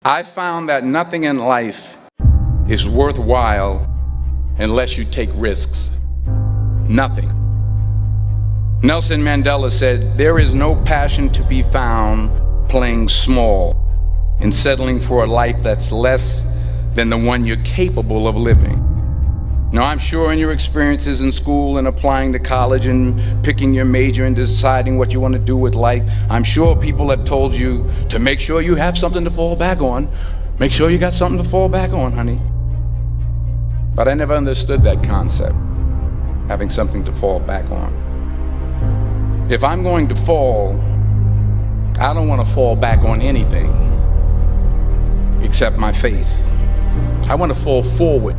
I found that nothing in life is worthwhile unless you take risks. Nothing. Nelson Mandela said, "There is no passion to be found playing small and settling for a life that's less than the one you're capable of living." Now, I'm sure in your experiences in school and applying to college and picking your major and deciding what you want to do with life, I'm sure people have told you to make sure you have something to fall back on. Make sure you got something to fall back on, honey. But I never understood that concept, having something to fall back on. If I'm going to fall, I don't want to fall back on anything except my faith. I want to fall forward.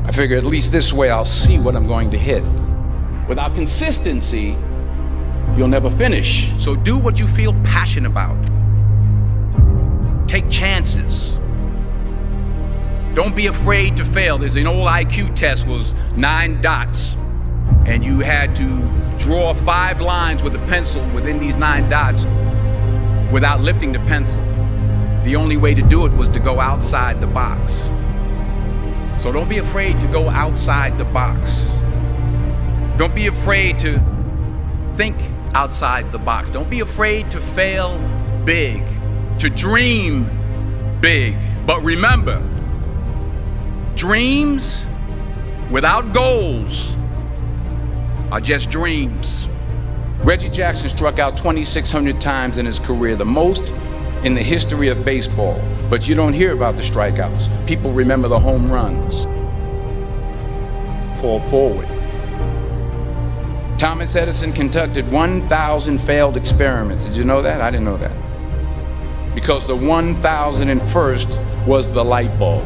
I figure at least this way I'll see what I'm going to hit. Without consistency, you'll never finish. So do what you feel passionate about. Take chances. Don't be afraid to fail. There's an old IQ test, was 9 dots, and you had to draw 5 lines with a pencil within these 9 dots without lifting the pencil. The only way to do it was to go outside the box. So don't be afraid to go outside the box. Don't be afraid to think outside the box. Don't be afraid to fail big, to dream big. But remember, dreams without goals are just dreams. Reggie Jackson struck out 2,600 times in his career, the most in the history of baseball. But you don't hear about the strikeouts. People remember the home runs. Fall forward. Thomas Edison conducted 1,000 failed experiments. Did you know that? I didn't know that. Because the 1,001st was the light bulb.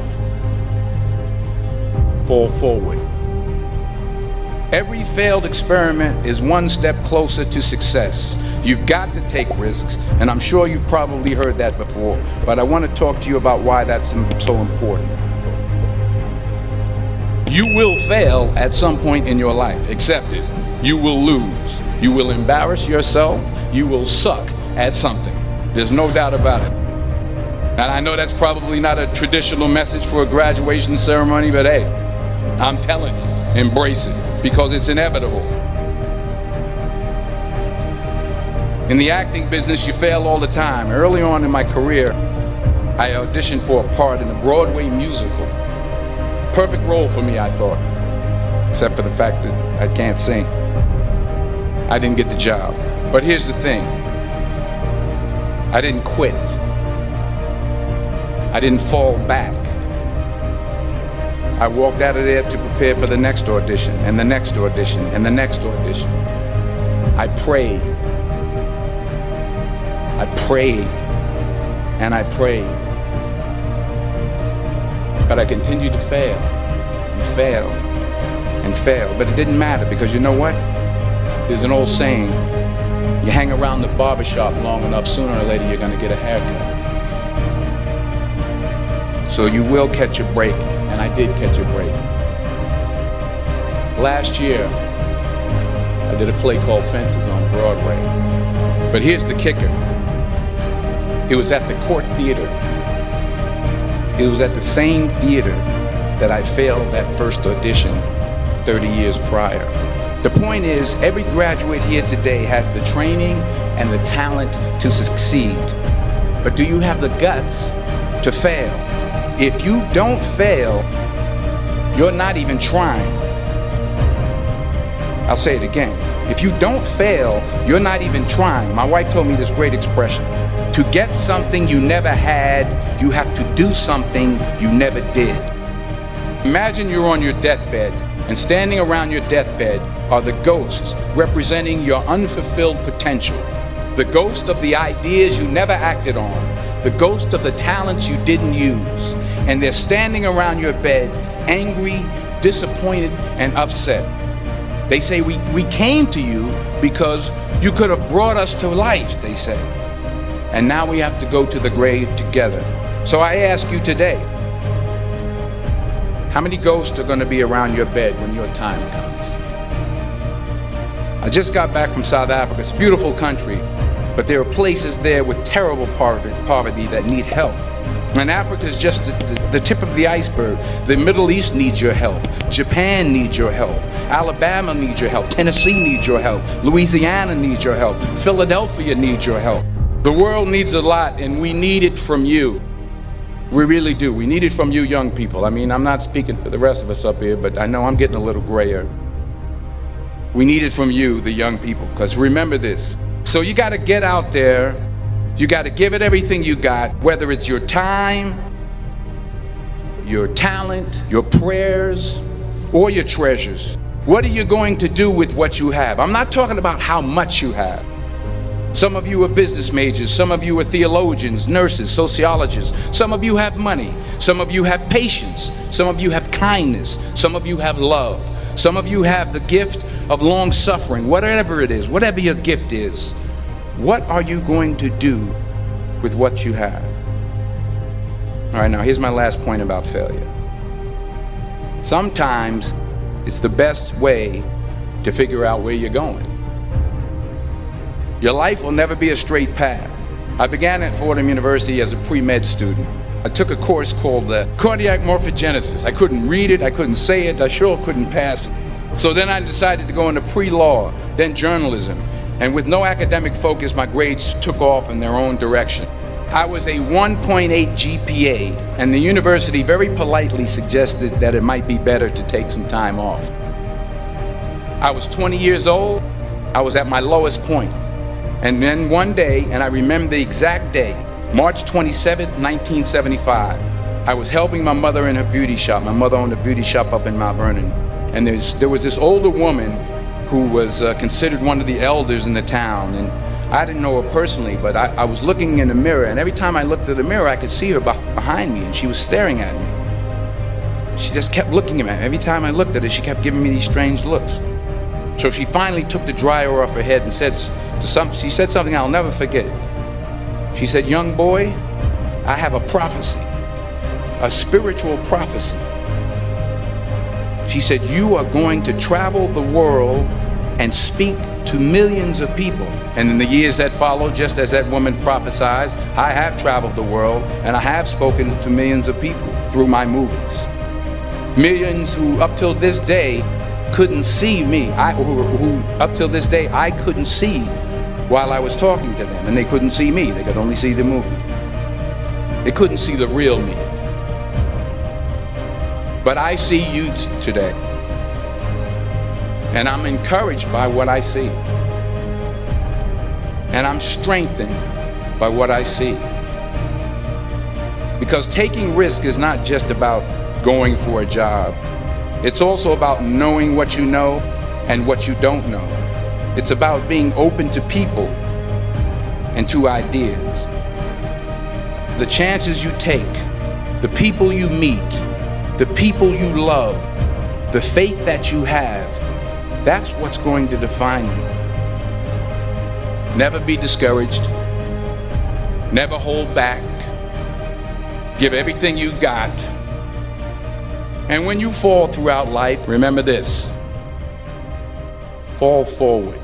Fall forward. Every failed experiment is one step closer to success. You've got to take risks, and I'm sure you've probably heard that before, but I want to talk to you about why that's so important. You will fail at some point in your life. Accept it. You will lose. You will embarrass yourself. You will suck at something. There's no doubt about it. And I know that's probably not a traditional message for a graduation ceremony, but hey, I'm telling you, embrace it, because it's inevitable. In the acting business, you fail all the time. Early on in my career, I auditioned for a part in a Broadway musical. Perfect role for me, I thought, except for the fact that I can't sing. I didn't get the job. But here's the thing. I didn't quit. I didn't fall back. I walked out of there to prepare for the next audition, and the next audition, and the next audition. I prayed. I prayed, and I prayed. But I continued to fail, and fail, and fail. But it didn't matter, because you know what? There's an old saying, you hang around the barbershop long enough, sooner or later you're gonna get a haircut. So you will catch a break, and I did catch a break. Last year, I did a play called Fences on Broadway. But here's the kicker. It was at the Court Theater. It was at the same theater that I failed that first audition 30 years prior. The point is, every graduate here today has the training and the talent to succeed. But do you have the guts to fail? If you don't fail, you're not even trying. I'll say it again. If you don't fail, you're not even trying. My wife told me this great expression. To get something you never had, you have to do something you never did. Imagine you're on your deathbed, and standing around your deathbed are the ghosts representing your unfulfilled potential. The ghost of the ideas you never acted on. The ghost of the talents you didn't use. And they're standing around your bed, angry, disappointed, and upset. They say, we came to you because you could have brought us to life, they say. And now we have to go to the grave together. So I ask you today, how many ghosts are going to be around your bed when your time comes? I just got back from South Africa. It's a beautiful country. But there are places there with terrible poverty that need help. And Africa is just the tip of the iceberg. The Middle East needs your help. Japan needs your help. Alabama needs your help. Tennessee needs your help. Louisiana needs your help. Philadelphia needs your help. The world needs a lot, and we need it from you. We really do. We need it from you young people. I mean, I'm not speaking for the rest of us up here, but I know I'm getting a little grayer. We need it from you, the young people, because remember this. So you got to get out there. You got to give it everything you got, whether it's your time, your talent, your prayers, or your treasures. What are you going to do with what you have? I'm not talking about how much you have. Some of you are business majors, some of you are theologians, nurses, sociologists. Some of you have money, some of you have patience, some of you have kindness, some of you have love. Some of you have the gift of long suffering, whatever it is, whatever your gift is. What are you going to do with what you have? All right, now here's my last point about failure. Sometimes it's the best way to figure out where you're going. Your life will never be a straight path. I began at Fordham University as a pre-med student. I took a course called cardiac morphogenesis. I couldn't read it, I couldn't say it, I sure couldn't pass it. So then I decided to go into pre-law, then journalism. And with no academic focus, my grades took off in their own direction. I was a 1.8 GPA, and the university very politely suggested that it might be better to take some time off. I was 20 years old. I was at my lowest point. And then one day, and I remember the exact day, March 27th, 1975, I was helping my mother in her beauty shop. My mother owned a beauty shop up in Mount Vernon. And there was this older woman who was considered one of the elders in the town. And I didn't know her personally, but I was looking in the mirror, and every time I looked at the mirror, I could see her behind me, and she was staring at me. She just kept looking at me. Every time I looked at her, she kept giving me these strange looks. So she finally took the dryer off her head and she said something I'll never forget. She said, "Young boy, I have a prophecy, a spiritual prophecy." She said, "You are going to travel the world and speak to millions of people." And in the years that followed, just as that woman prophesied, I have traveled the world and I have spoken to millions of people through my movies. Millions who up till this day couldn't see me, who up till this day I couldn't see while I was talking to them, and they couldn't see me, they could only see the movie. They couldn't see the real me. But I see you today, and I'm encouraged by what I see, and I'm strengthened by what I see. Because taking risk is not just about going for a job. It's also about knowing what you know and what you don't know. It's about being open to people and to ideas. The chances you take, the people you meet, the people you love, the faith that you have, that's what's going to define you. Never be discouraged. Never hold back. Give everything you got. And when you fall throughout life, remember this: fall forward.